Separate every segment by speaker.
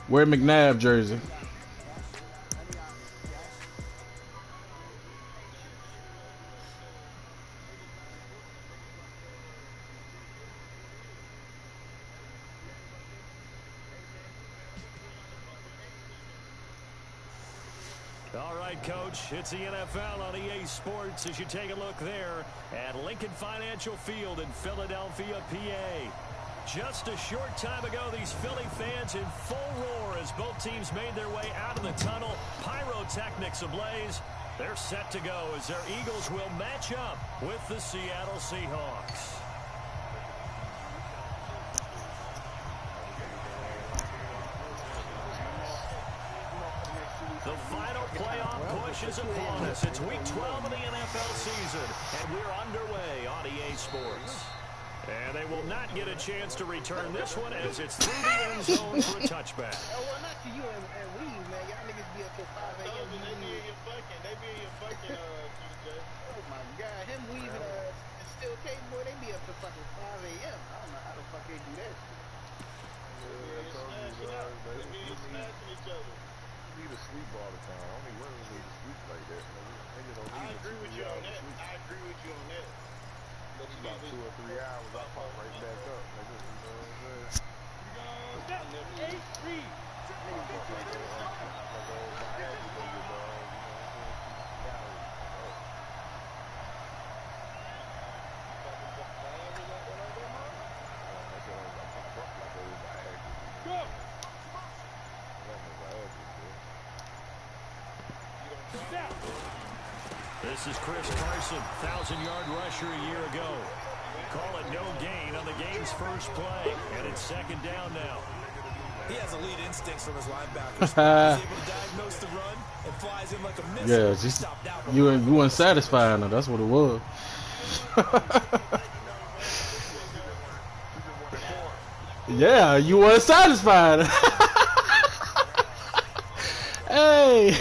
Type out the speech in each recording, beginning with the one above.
Speaker 1: Wear McNabb jersey.
Speaker 2: All right, Coach, it's the NFL on EA Sports as you take a look there at Lincoln Financial Field in Philadelphia, PA. Just a short time ago, these Philly fans in full roar as both teams made their way out of the tunnel. Pyrotechnics ablaze. They're set to go as their Eagles will match up with the Seattle Seahawks. The final playoff push is upon us. It's week 12 of the NFL season, and we're underway on EA Sports. And they will not get a chance to return this one as it's through the end zone for a touchback.
Speaker 3: Oh, well, not to you and we, man. Y'all niggas be up till 5 a.m. They be in your fucking, Oh, my God. Him weaving and still K, boy, they be up till fucking 5 a.m. I don't know how the fuck they do that shit. They be smashing each other.
Speaker 4: You need to sleep all the time. Only women need to sleep like that.
Speaker 3: I agree with you on that.
Speaker 4: About 2 or 3 hours, I pop right back up. Like this, you know what I'm saying?
Speaker 2: This is Chris Carson, 1,000-yard rusher a year ago. Call it no gain on the game's first play, and it's second down now.
Speaker 5: He has elite instincts from his linebackers. He's able to diagnose the run and flies in like a missile.
Speaker 1: Yeah, just you weren't satisfied. Now that's what it was. Yeah, you weren't satisfied. Hey.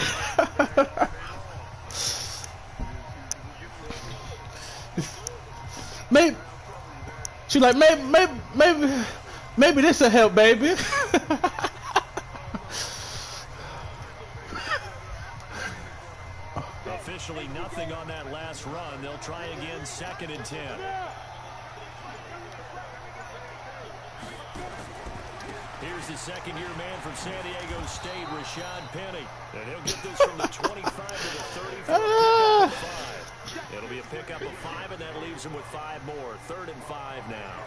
Speaker 1: Maybe she like maybe this will help, baby.
Speaker 2: Officially nothing on that last run. They'll try again, 2nd and 10. Here's the second-year man from San Diego State, Rashad Penny. And he'll get this from the 25 to the 30 for a pickup of 5. It'll be a pickup of 5, and that leaves him with 5 more. 3rd and 5 now.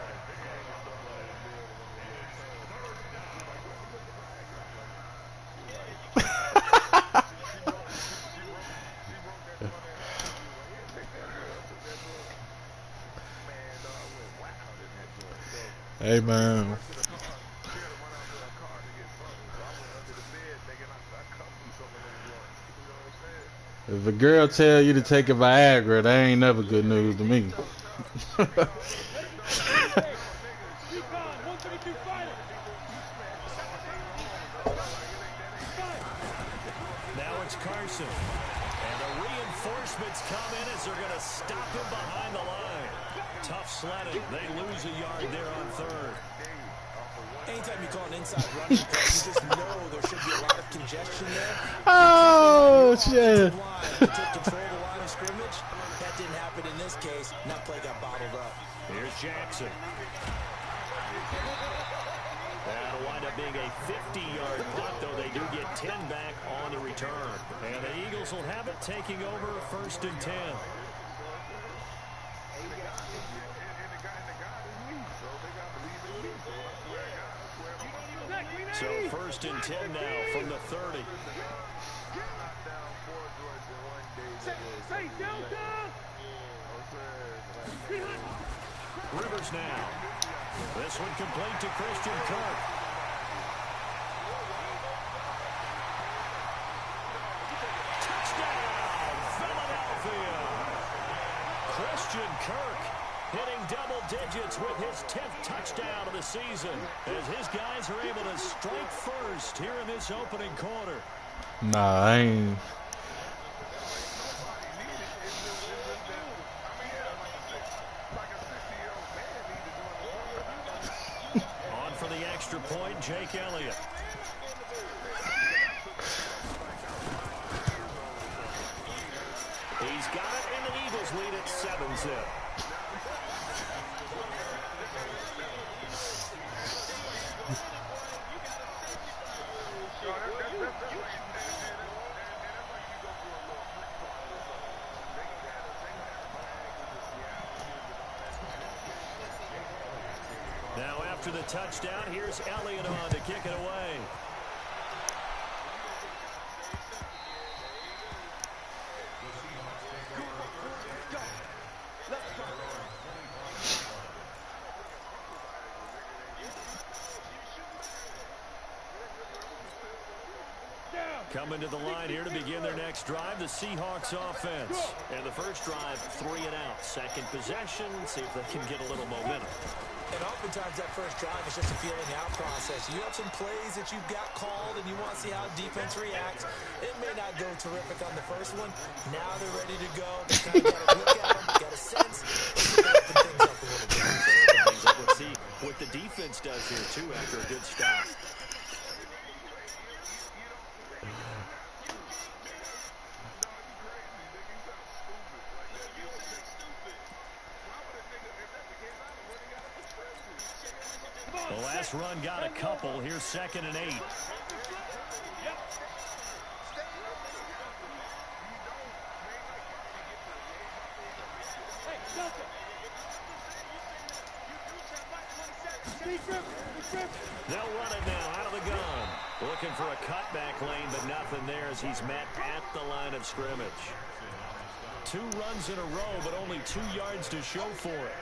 Speaker 1: Hey, man. If a girl tell you to take a Viagra, that ain't never good news to me.
Speaker 2: Now it's Carson. And the reinforcements come in as they're going to stop him behind the line. Tough sledding. They lose a yard there on 3rd.
Speaker 5: Anytime you call an inside running play, you just know there should be a lot of congestion there.
Speaker 1: Oh, shit.
Speaker 5: To take control of the line of scrimmage. That didn't happen in this case. That play got bottled up.
Speaker 2: Here's Jackson. That'll wind up being a 50-yard punt, though they do get 10 back on the return. And the Eagles will have it taking over 1st and 10. So 1st and 10 now from the 30. Rivers now. This one complete to Christian Kirk. Touchdown, Philadelphia. Christian Kirk hitting double digits with his 10th touchdown of the season as his guys are able to strike first here in this opening quarter.
Speaker 1: Nah, I ain't.
Speaker 2: On for the extra point, Jake Elliott. Robinson. Now after the touchdown, here's Elliott on to kick it away. Coming to the line here to begin their next drive, the Seahawks offense. And the first drive, 3 and out. Second possession, see if they can get a little momentum.
Speaker 5: And oftentimes that first drive is just a feeling out process. You have some plays that you've got called and you want to see how defense reacts. It may not go terrific on the first one. Now they're ready to go. They kind of got to look at them, got a sense. Open things up a little bit.
Speaker 2: Let's see what the defense does here, too, after a good stop. The last run got a couple. Here's 2nd and 8. They'll run it now out of the gun. Looking for a cutback lane, but nothing there as he's met at the line of scrimmage. 2 runs in a row, but only 2 yards to show for it.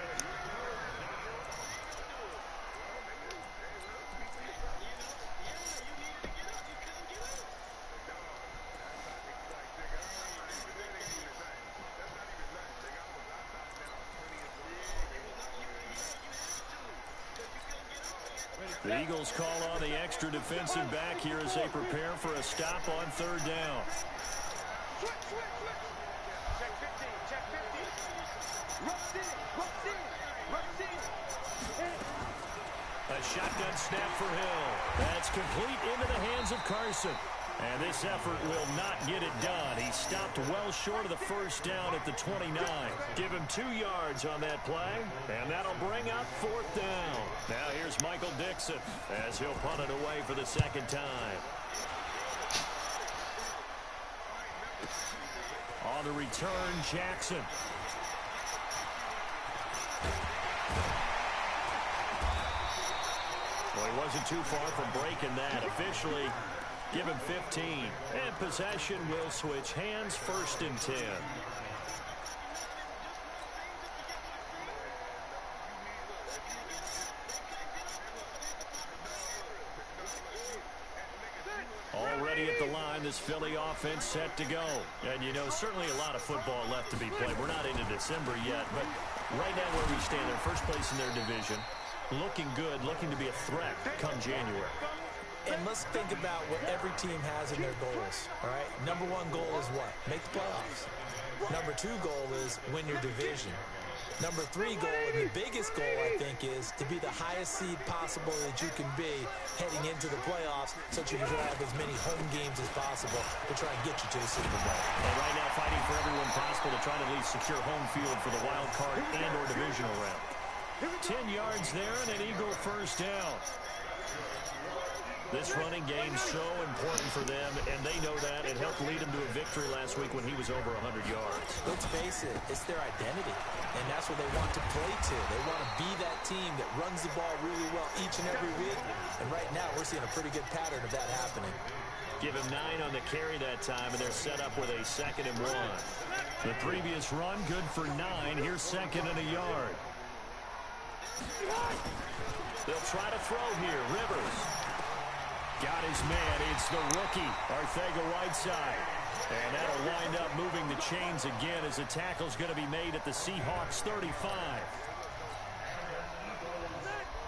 Speaker 2: The Eagles call on the extra defensive back here as they prepare for a stop on 3rd down. A shotgun snap for Hill. That's complete into the hands of Carson. And this effort will not get it done. He stopped well short of the first down at the 29. Give him 2 yards on that play, and that'll bring up 4th down. Now here's Michael Dixon as he'll punt it away for the 2nd time. On the return, Jackson. Well, he wasn't too far from breaking that. Officially, give him 15. And possession will switch hands, 1st and 10. Already at the line, this Philly offense set to go. And, you know, certainly a lot of football left to be played. We're not into December yet, but right now where we stand, they're first place in their division. Looking good, looking to be a threat come January.
Speaker 5: And let's think about what every team has in their goals, all right? Number 1 goal is what? Make the playoffs. Number 2 goal is win your division. Number 3 goal, and the biggest goal, I think, is to be the highest seed possible that you can be heading into the playoffs so that you can have as many home games as possible to try and get you to the Super Bowl.
Speaker 2: And right now, fighting for everyone possible to try to at least secure home field for the wild card and or divisional round. 10 yards there and an Eagle 1st down. This running game so important for them, and they know that. It helped lead them to a victory last week when he was over 100 yards.
Speaker 5: Let's face it, it's their identity, and that's what they want to play to. They want to be that team that runs the ball really well each and every week, and right now we're seeing a pretty good pattern of that happening.
Speaker 2: Give him 9 on the carry that time, and they're set up with a 2nd and 1. The previous run, good for 9. Here's 2nd and a yard. They'll try to throw here. Rivers. Got his man. It's the rookie, Arcega-Whiteside. And that'll wind up moving the chains again as the tackle's going to be made at the Seahawks 35.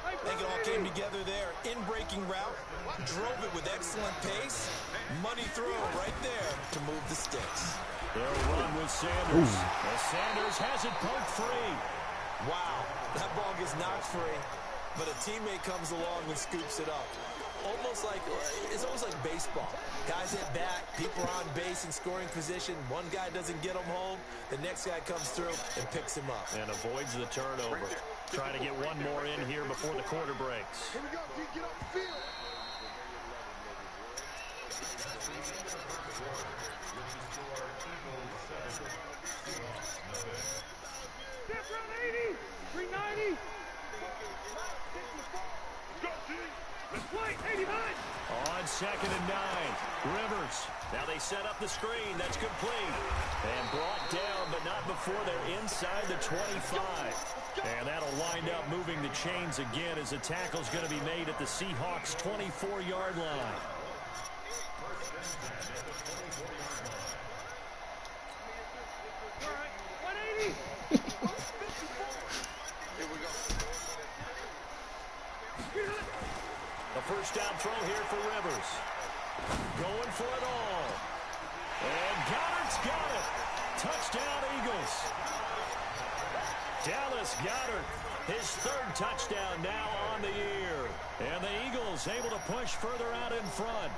Speaker 5: I think it all came together there. In-breaking route. Drove it with excellent pace. Money throw right there to move the sticks.
Speaker 2: They'll run with Sanders. As Sanders has it poked free.
Speaker 5: Wow, that ball gets knocked free, but a teammate comes along and scoops it up. almost like baseball. Guys at bat, people are on base in scoring position. One guy doesn't get them home, the next guy comes through and picks him up.
Speaker 2: And avoids the turnover. Trying to get one more in here before the quarter breaks.
Speaker 4: Here we go, D, get off the field.
Speaker 6: Step run 80, 390. Go, D. Let's play, 89.
Speaker 2: On 2nd and 9, Rivers. Now they set up the screen. That's complete. And brought down, but not before they're inside the 25. And that'll wind up moving the chains again as the tackle's going to be made at the Seahawks' 24-yard line.
Speaker 6: All right, 180.
Speaker 4: Here we go.
Speaker 2: A first down throw here for Rivers. Going for it all. And Goddard's got it. Touchdown, Eagles. Dallas Goedert, his 3rd touchdown now on the year. And the Eagles able to push further out in front.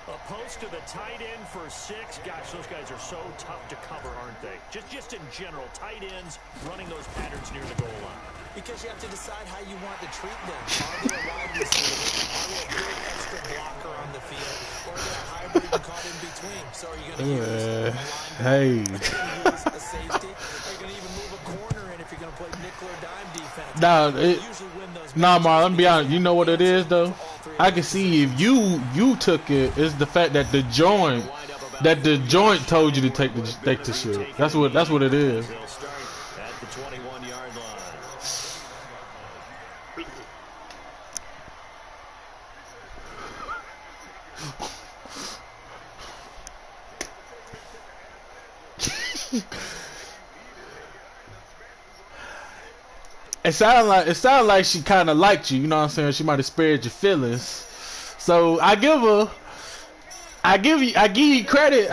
Speaker 2: A post to the tight end for 6. Gosh, those guys are so tough to cover, aren't they? Just in general, tight ends running those patterns near the goal line.
Speaker 5: Because you have to decide how you want to treat them. Are they a wide receiver? Are they a good extra blocker on the field? Or are they a hybrid caught in between? So are you going to use
Speaker 1: Hey.
Speaker 5: a safety? Are you going to even move a corner in if you're going to play nickel or dime defense?
Speaker 1: Nah, Mar, let me be honest. You know what it is, though? I can see if you took it, it's the fact that the joint told you to take the shit. That's what it is.
Speaker 2: They'll start at the 21-yard line.
Speaker 1: It sounded like she kind of liked you. You know what I'm saying? She might have spared your feelings. So I give you credit.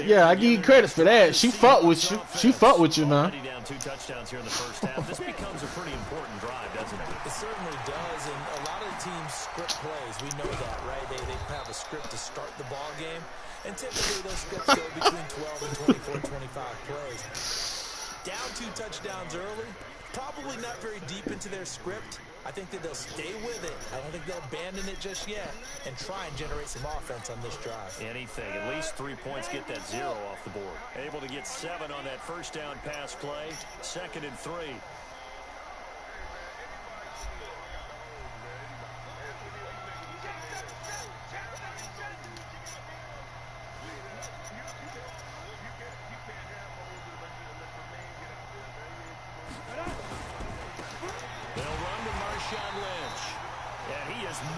Speaker 1: Yeah, I give you credit for that. She fought with you. She fought with you now.
Speaker 2: Down 2 touchdowns here in the first half. This becomes a pretty important drive, doesn't it?
Speaker 5: It certainly does, and a lot of teams script plays. We know that, right? They have a script to start the ball game, and typically those scripts go between 12 and 24, 25 plays. Down 2 touchdowns early, probably not very deep into their script. I think that they'll stay with it. I don't think they'll abandon it just yet and try and generate some offense on this drive.
Speaker 2: Anything. At least 3 points, get that 0 off the board. Able to get 7 on that first down pass play. 2nd and 3.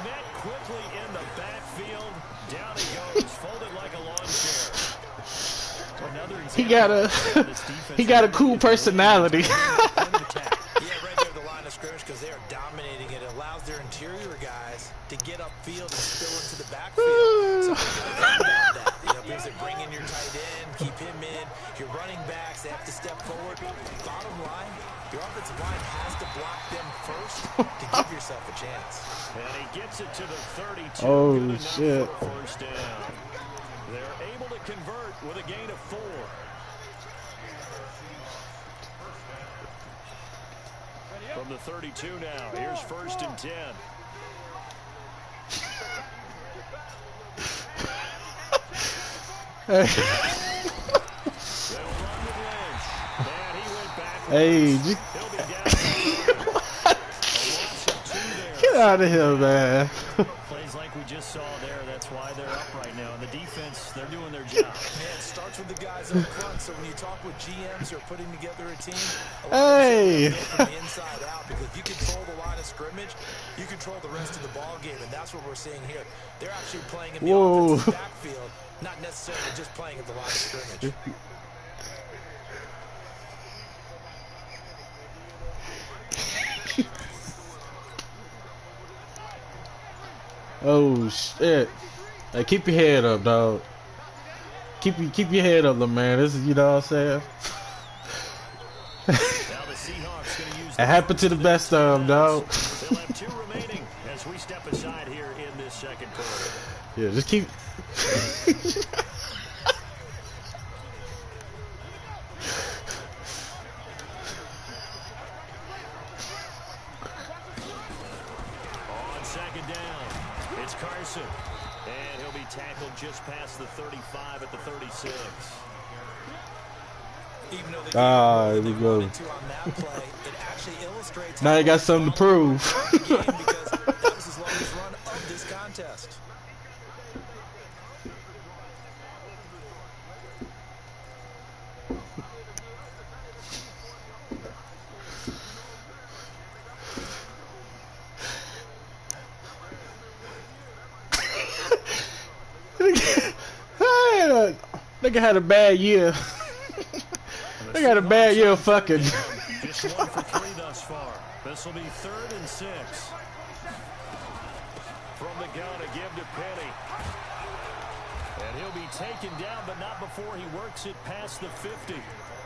Speaker 2: Met quickly in the backfield. Down he goes, folded like a lawn chair.
Speaker 1: He got a cool personality.
Speaker 5: Yeah, right there at the line of scrimmage because they are dominating it. It allows their interior guys to get upfield and spill into the backfield. So think about that. Because they bring in your tight end, keep him in. Your running backs, they have to step forward. Bottom line, your offensive line has to block them first to give yourself a chance.
Speaker 2: And he gets it to the 32.
Speaker 1: Oh, shit.
Speaker 2: For a first down. They're able to convert with a gain of 4. From the 32 now, here's 1st and 10.
Speaker 1: Hey, get out of here, man.
Speaker 2: Plays like we just saw there. That's why they're up right now. And the defense, they're doing their job.
Speaker 5: Man, it starts with the guys up front. So when you talk with GMs who are putting together a team,
Speaker 1: Hey.
Speaker 5: from the inside out, because if you control the line of scrimmage, you control the rest of the ball game, and that's what we're seeing here. They're actually playing in the offensive backfield, not necessarily just playing at the line of scrimmage.
Speaker 1: Oh shit! Hey, keep your head up, dog. Keep your head up, little man. This is, you know what I'm saying. It happened to the best of them, dog.
Speaker 2: They'll have 2 remaining as we step aside here in this second quarter.
Speaker 1: Yeah, just keep.
Speaker 2: On second down, it's Carson. And he'll be tackled just past the 35 at the 36.
Speaker 5: Even though
Speaker 1: There we go.
Speaker 5: on that play, it actually illustrates
Speaker 1: Now you got something to prove.
Speaker 5: because that was his longest run of this contest.
Speaker 1: Nigga had a bad year. They got a bad year of fucking.
Speaker 2: Just 1 for 3 thus far. This will be 3rd and 6. From the gun, a give to Penny. And he'll be taken down, but not before he works it past the 50.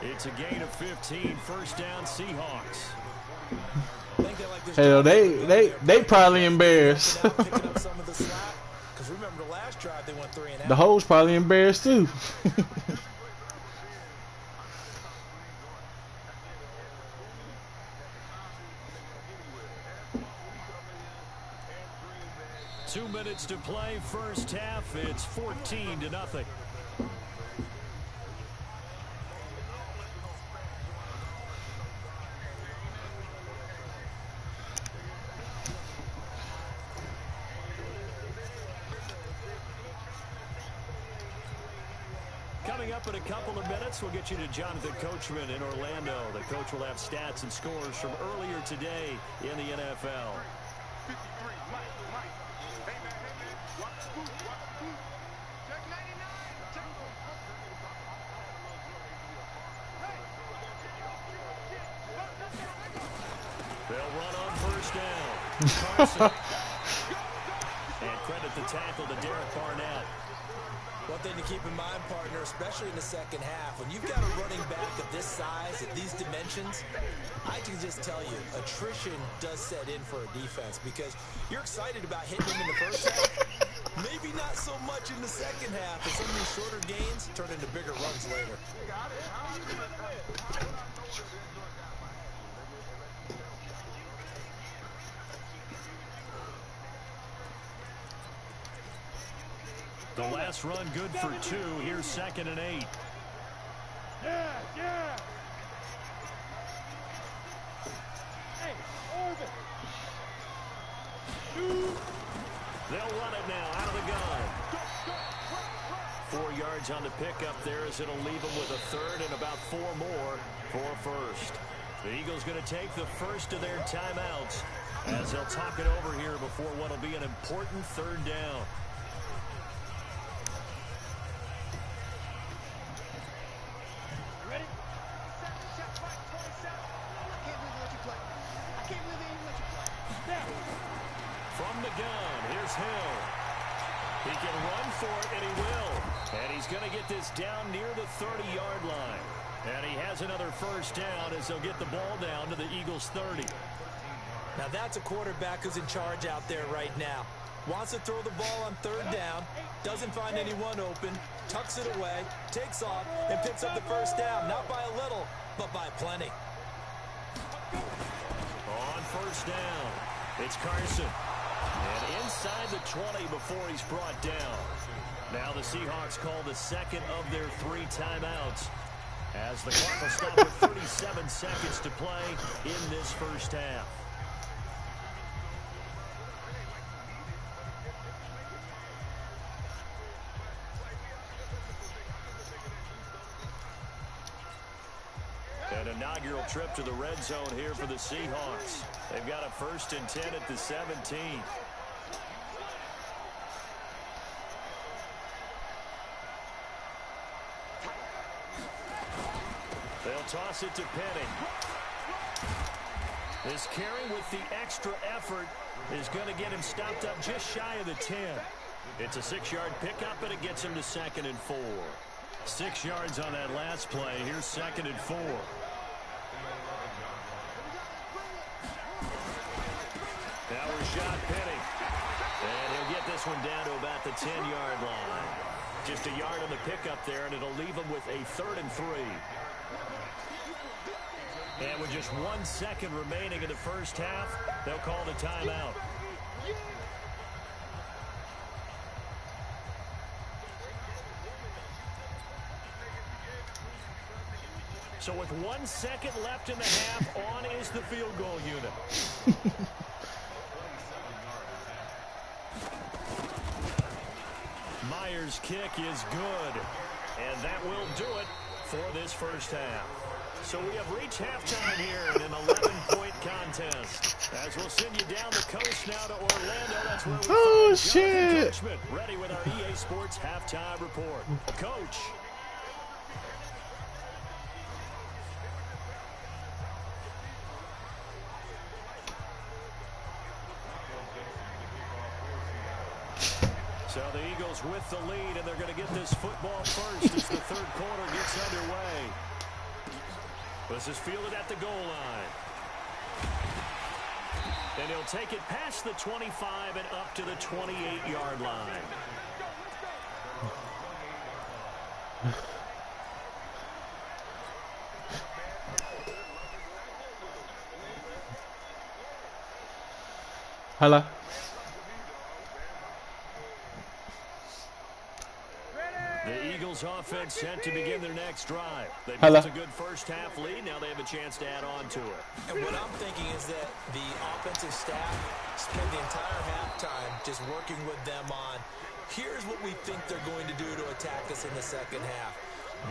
Speaker 2: It's a gain of 15. First down, Seahawks.
Speaker 1: Hell, they probably embarrassed.
Speaker 5: Remember the last drive they went 3 and out.
Speaker 1: The hoes probably embarrassed too.
Speaker 2: 2 minutes to play, first half. It's 14-0. Coming up in a couple of minutes, we'll get you to Jonathan Coachman in Orlando. The coach will have stats and scores from earlier today in the NFL. They'll run on first down. Carson. And credit the tackle to Derek Barnett.
Speaker 5: One thing to keep in mind, partner, especially in the second half, when you've got a running back of this size, at these dimensions, I can just tell you, attrition does set in for a defense because you're excited about hitting him in the first half. Maybe not so much in the second half, and some of these shorter gains turn into bigger runs later.
Speaker 2: The last run good for 2. Here's 2nd and 8.
Speaker 6: Yeah. Hey, orbit. Shoot.
Speaker 2: They'll run it now out of the gun. 4 yards on the pickup there as it'll leave them with a 3rd and about 4 more for first. The Eagles going to take the first of their timeouts as they'll talk it over here before what will be an important 3rd down. From the gun, here's Hill. He can run for it, and he will. And he's going to get this down near the 30-yard line. And he has another first down as they'll get the ball down to the Eagles' 30.
Speaker 5: Now that's a quarterback who's in charge out there right now. Wants to throw the ball on 3rd down, doesn't find anyone open, tucks it away, takes off, and picks up the first down. Not by a little, but by plenty.
Speaker 2: On first down, it's Carson. And inside the 20 before he's brought down. Now the Seahawks call the second of their 3 timeouts as the clock will stop with 37 seconds to play in this first half. An inaugural trip to the red zone here for the Seahawks. They've got a 1st and 10 at the 17. They'll toss it to Penny. This carry with the extra effort is going to get him stopped up just shy of the 10. It's a 6-yard pickup, and it gets him to 2nd and 4. 6 yards on that last play. Here's 2nd and 4. Now Rashad Penny. And he'll get this this one down to about the 10-yard line. Just a yard on the pickup there, and it'll leave them with a 3rd and 3. And with just 1 second remaining in the first half, they'll call the timeout. So with 1 second left in the half, on is the field goal unit. Myers' kick is good, and that will do it for this first half. So we have reached halftime here in an 11-point contest. As we'll send you down the coast now to Orlando. That's where we find
Speaker 1: shit.
Speaker 2: Jonathan Coachman, ready with our EA Sports halftime report. Coach. So the Eagles with the lead, and they're going to get this football first as the 3rd quarter gets underway. This is fielded at the goal line. And he'll take it past the 25 and up to the 28-yard line.
Speaker 1: Hello.
Speaker 2: The Eagles offense set to begin their next drive. They built a good first half lead. Now they have a chance to add on to it.
Speaker 5: And what I'm thinking is that the offensive staff spent the entire halftime just working with them on, here's what we think they're going to do to attack us in the second half.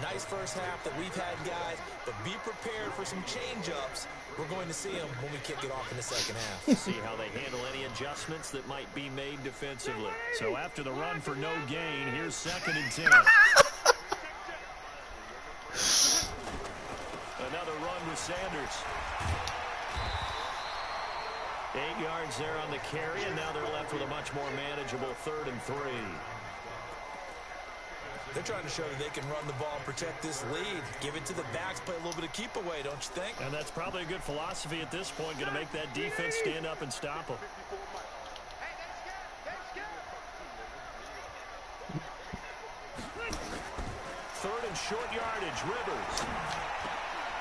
Speaker 5: Nice first half that we've had, guys, but be prepared for some change-ups. We're going to see them when we kick it off in the second half.
Speaker 2: See how they handle any adjustments that might be made defensively. So after the run for no gain, here's 2nd and 10. Another run with Sanders. 8 yards there on the carry, and now they're left with a much more manageable 3rd and 3.
Speaker 5: They're trying to show that they can run the ball and protect this lead. Give it to the backs, play a little bit of keep away, don't you think?
Speaker 2: And that's probably a good philosophy at this point, going to make that defense stand up and stop them. Third and short yardage, Rivers.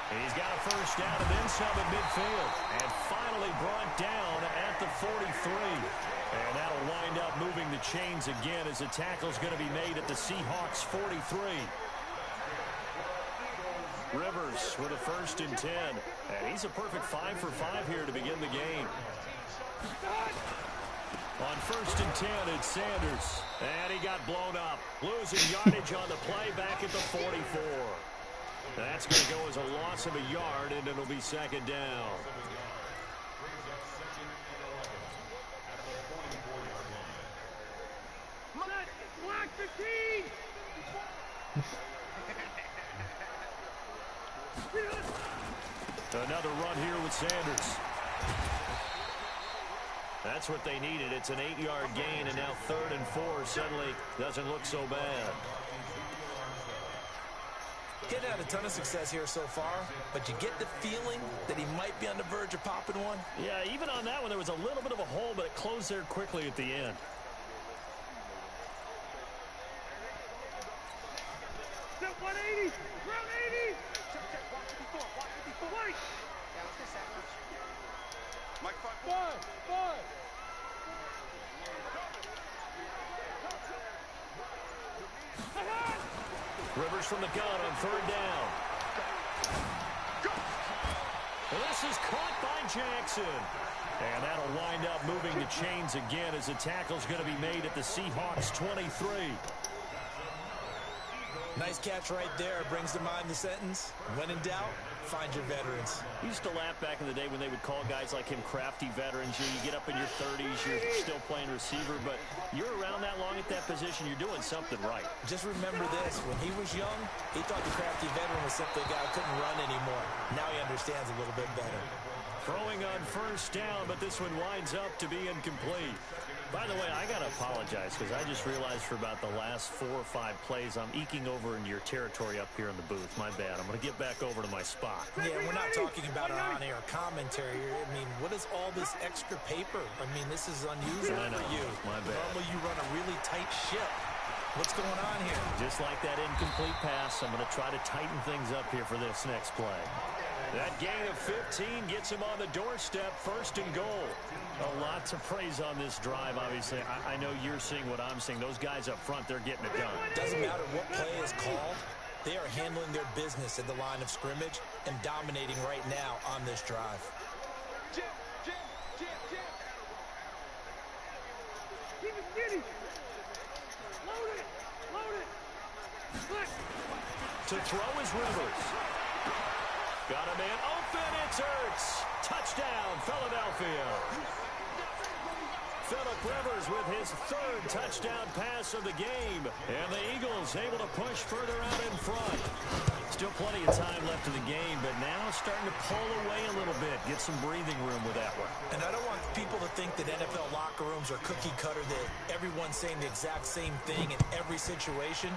Speaker 2: And he's got a first down and then some at midfield. And finally brought down at the 43. And that'll wind up moving the chains again as the tackle's going to be made at the Seahawks 43. Rivers with a 1st and 10. And he's a perfect 5 for 5 here to begin the game. On 1st and 10, it's Sanders. And he got blown up. Losing yardage on the play back at the 44. That's going to go as a loss of a yard, and it'll be 2nd down. Another run here with Sanders. That's what they needed. It's an 8-yard gain, and now 3rd and 4 suddenly doesn't look so bad.
Speaker 5: Getting had a ton of success here so far, but you get the feeling that he might be on the verge of popping one.
Speaker 2: Yeah, even on that one, there was a little bit of a hole, but it closed there quickly at the end.
Speaker 6: Step 180! Round 80! Wait!
Speaker 4: Mike, 5.
Speaker 2: Rivers from the gun on 3rd down. And this is caught by Jackson. And that'll wind up moving the chains again as the tackle's going to be made at the Seahawks 23.
Speaker 5: Nice catch right there. Brings to mind the sentence, when in doubt, find your veterans.
Speaker 2: We used to laugh back in the day when they would call guys like him crafty veterans. You get up in your 30s, you're still playing receiver, but you're around that long at that position, you're doing something right.
Speaker 5: Just remember this, when he was young, he thought the crafty veteran was simply a guy who couldn't run anymore. Now he understands a little bit better.
Speaker 2: Throwing on 1st down, but this one winds up to be incomplete. By the way, I got to apologize because I just realized for about the last 4 or 5 plays, I'm eking over into your territory up here in the booth. My bad. I'm going to get back over to my spot.
Speaker 5: Yeah, we're not talking about an on-air commentary here. I mean, what is all this extra paper? I mean, this is unusual for you.
Speaker 2: My bad.
Speaker 5: Normally you run a really tight ship. What's going on here?
Speaker 2: Just like that incomplete pass, I'm going to try to tighten things up here for this next play. That gain of 15 gets him on the doorstep, 1st and goal. A lot to praise on this drive, obviously. I know you're seeing what I'm seeing. Those guys up front, they're getting it done.
Speaker 5: Doesn't matter what play is called. They are handling their business at the line of scrimmage and dominating right now on this drive.
Speaker 6: Keep it skinny. Load it. Load it. Look.
Speaker 2: To throw is Rivers. Got a man open. It's Ertz. Touchdown, Philadelphia. Phillip Rivers with his 3rd touchdown pass of the game. And the Eagles able to push further out in front. Still plenty of time left in the game, but now starting to pull away a little bit. Get some breathing room with that one.
Speaker 5: And I don't want people to think that NFL locker rooms are cookie cutter, that everyone's saying the exact same thing in every situation.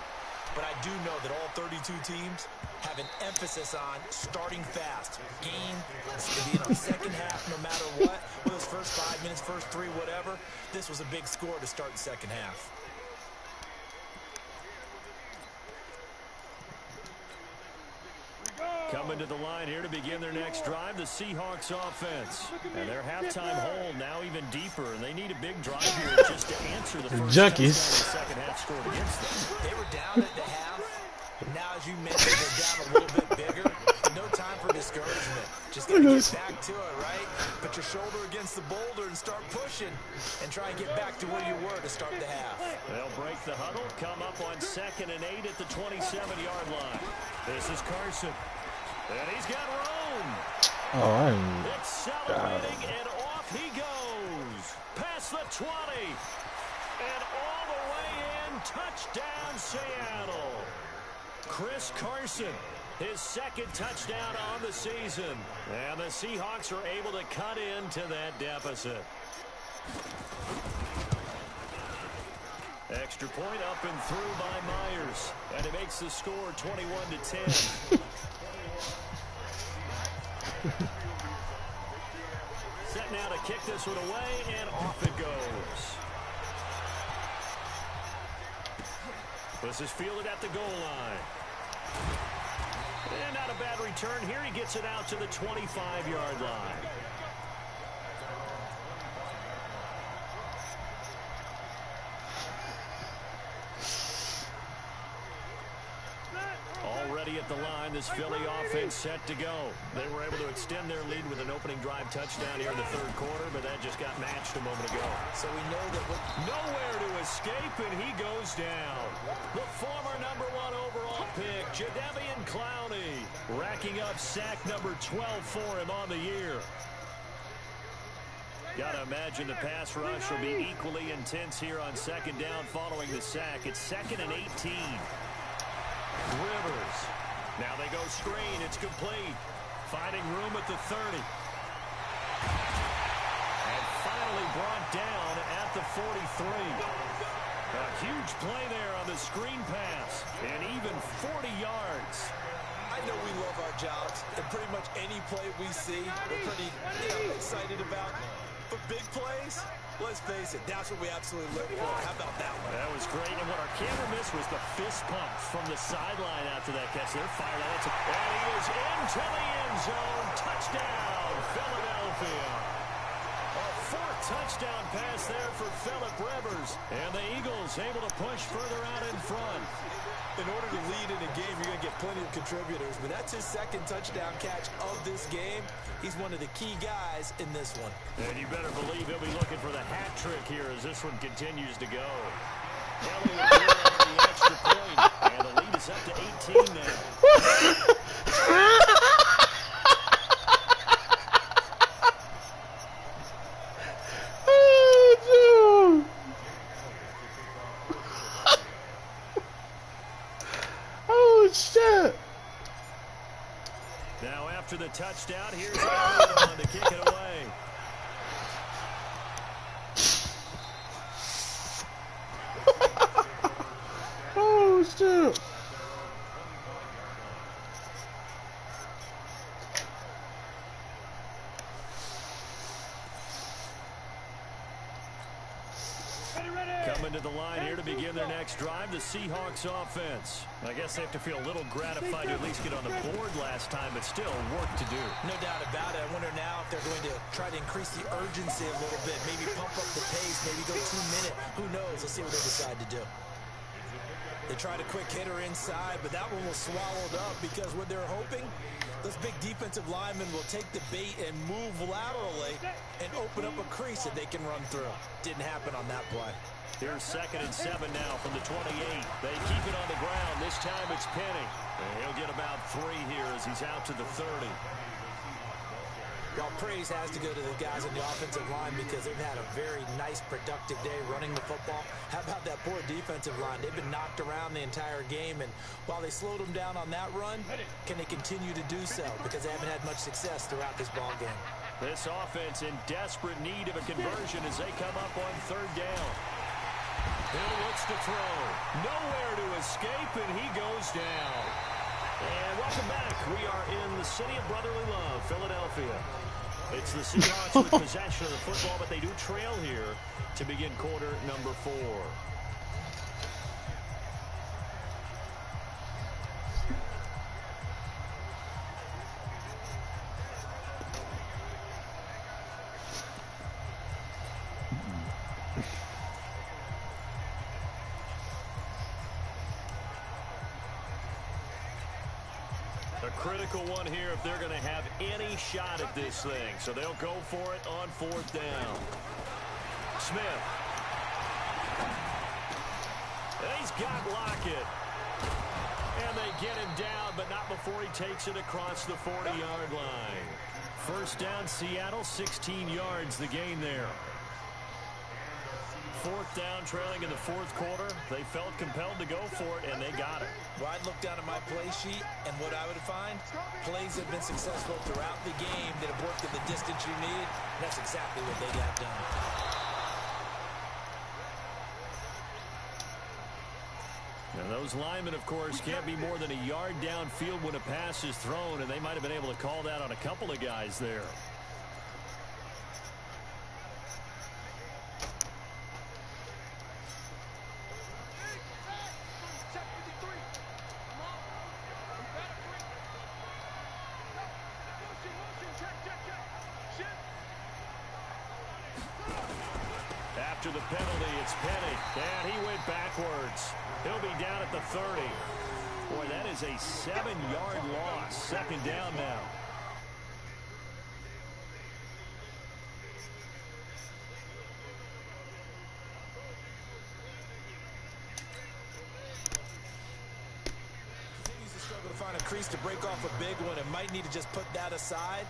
Speaker 5: But I do know that all 32 teams have an emphasis on starting fast. Game, second half, no matter what. Whether it's first 5 minutes, first 3, whatever. This was a big score to start the second half.
Speaker 2: Coming to the line here to begin their next drive, the Seahawks offense. And their halftime hole now even deeper, and they need a big drive here just to answer the first
Speaker 1: Junkies.
Speaker 2: second half scored against them.
Speaker 5: They were down at the half. Now, as you mentioned, they're down a little bit bigger. No time for discouragement. Just got to get back to it, right? Put your shoulder against the boulder and start pushing and try and get back to where you were to start the half.
Speaker 2: They'll break the huddle, come up on 2nd and 8 at the 27-yard line. This is Carson. And he's got room.
Speaker 1: Oh, I ain't.
Speaker 2: It's celebrating, and off he goes. Past the 20. And all the way in. Touchdown, Seattle. Chris Carson, his 2nd touchdown on the season. And the Seahawks are able to cut into that deficit. Extra point up and through by Myers. And it makes the score 21-10. Set now to kick this one away, and off it goes. This is fielded at the goal line. And not a bad return here. He gets it out to the 25-yard line. Already at the line, this Philly offense set to go. They were able to extend their lead with an opening drive touchdown here in the 3rd quarter, but that just got matched a moment ago.
Speaker 5: So we know that
Speaker 2: nowhere to escape, and he goes down. The former #1 overall pick, Jadeveon Clowney, racking up sack number 12 for him on the year. Got to imagine the pass rush will be equally intense here on 2nd down following the sack. It's 2nd and 18. Rivers. Now they go screen. It's complete. Finding room at the 30. And finally brought down at the 43. A huge play there on the screen pass. And even 40 yards.
Speaker 5: I know we love our jobs, and pretty much any play we see, we're pretty excited about. But big plays, let's face it, that's what we absolutely live for. How about that one?
Speaker 2: That was great, and what our camera missed was the fist pump from the sideline after that catch. They're fired out. And he is into the end zone. Touchdown, Philadelphia. A 4th touchdown pass there for Phillip Rivers. And the Eagles able to push further out in front.
Speaker 5: In order to lead in a game, you're going to get plenty of contributors, but that's his 2nd touchdown catch of this game. He's one of the key guys in this one.
Speaker 2: And you better believe he'll be looking for the hat trick here as this one continues to go. Elliott here on the extra point, and the lead is up to 18 now.
Speaker 1: Shit.
Speaker 2: Now after the touchdown, here's Elliott on to kick it away.
Speaker 1: shit.
Speaker 2: Coming to the line here to begin their next drive, the Seahawks offense. I guess they have to feel a little gratified to at least get on the board last time, but still work to do.
Speaker 5: No doubt about it. I wonder now if they're going to try to increase the urgency a little bit, maybe pump up the pace, maybe go 2-minute. Who knows? Let's see what they decide to do. They tried a quick hitter inside, but that one was swallowed up because what they're hoping, those big defensive linemen will take the bait and move laterally and open up a crease that they can run through. Didn't happen on that play.
Speaker 2: Here's 2nd and 7 now from the 28. They keep it on the ground. This time it's Penny. And he'll get about 3 here as he's out to the 30.
Speaker 5: Well, praise has to go to the guys on the offensive line because they've had a very nice, productive day running the football. How about that poor defensive line? They've been knocked around the entire game, and while they slowed them down on that run, can they continue to do so? Because they haven't had much success throughout this ball game.
Speaker 2: This offense in desperate need of a conversion as they come up on 3rd down. Hill looks to throw. Nowhere to escape, and he goes down. And welcome back. We are in the city of brotherly love, Philadelphia. It's the Seahawks with possession of the football, but they do trail here to begin quarter number 4. A critical one here if they're going to have any shot at this thing. So they'll go for it on 4th down. Smith. And he's got Lockett. And they get him down, but not before he takes it across the 40-yard line. 1st down, Seattle, 16 yards the gain there. 4th down, trailing in the 4th quarter. They felt compelled to go for it, and they got it.
Speaker 5: Well, I'd look down at my play sheet, and what I would find, plays have been successful throughout the game that have worked at the distance you need. That's exactly what they got done.
Speaker 2: Now, those linemen, of course, can't be more than a yard downfield when a pass is thrown, and they might have been able to call that on a couple of guys there. After the penalty, it's Penny. And he went backwards. He'll be down at the 30. Boy, that is a 7-yard loss. 2nd down now.
Speaker 5: Continues to struggle to find a crease to break off a big one and might need to just put that aside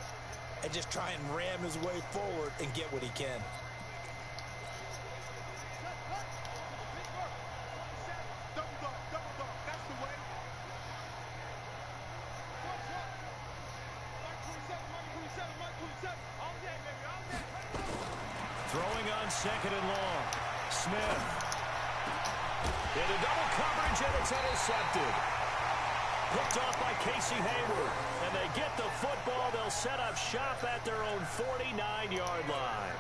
Speaker 5: and just try and ram his way forward and get what he can.
Speaker 2: Throwing on 2nd and long. Smith. Into double coverage, and it's intercepted. Picked off by Casey Hayward. And they get the football. They'll set up shop at their own 49-yard line.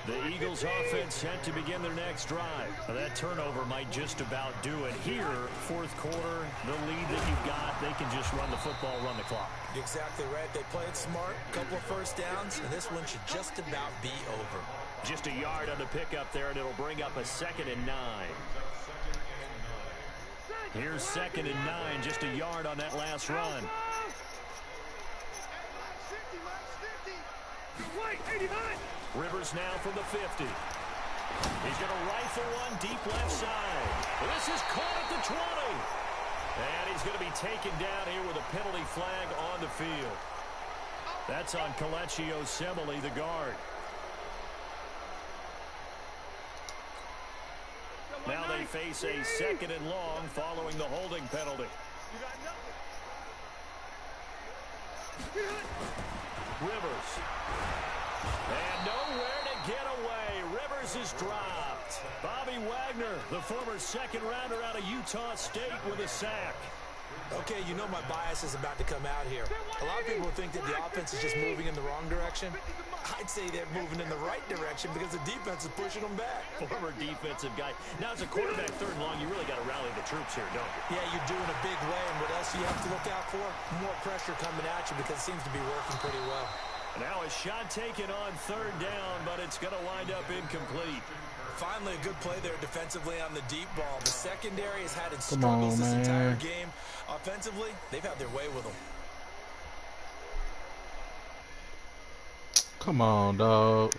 Speaker 2: The Eagles offense set to begin their next drive. Now, that turnover might just about do it. Here, 4th quarter, the lead that you've got, they can just run the football, run the clock.
Speaker 5: Exactly right. They played smart, couple of 1st downs, and this one should just about be over.
Speaker 2: Just a yard on the pickup there, and it'll bring up a 2nd and 9. Here's 2nd and 9, just a yard on that last run. Rivers now from the 50. He's going to rifle one deep left side. This is caught at the 20. And he's going to be taken down here with a penalty flag on the field. That's on Kelechi Osemele, the guard. Now they face a 2nd and long following the holding penalty. Rivers. And nowhere to get away. Rivers is dropped.
Speaker 5: yards.
Speaker 2: Bobby Wagner, the former second rounder out of Utah State, with a sack.
Speaker 5: Okay, you know my bias is about to come out here. A lot of people think that the offense is just moving in the wrong direction. I'd say they're moving in the right direction because the defense is pushing them back.
Speaker 2: Former defensive guy. Now, as a quarterback, third and long, you really got to rally the troops here, don't you?
Speaker 5: Yeah, you do in a big way. And what else do you have to look out for? More pressure coming at you because it seems to be working pretty well.
Speaker 2: Now a shot taken on third down, but it's going to wind up incomplete.
Speaker 5: Finally, a good play there defensively on the deep ball. The secondary has had its struggles this entire game. Offensively, they've had their way with them.
Speaker 1: Come on, dog.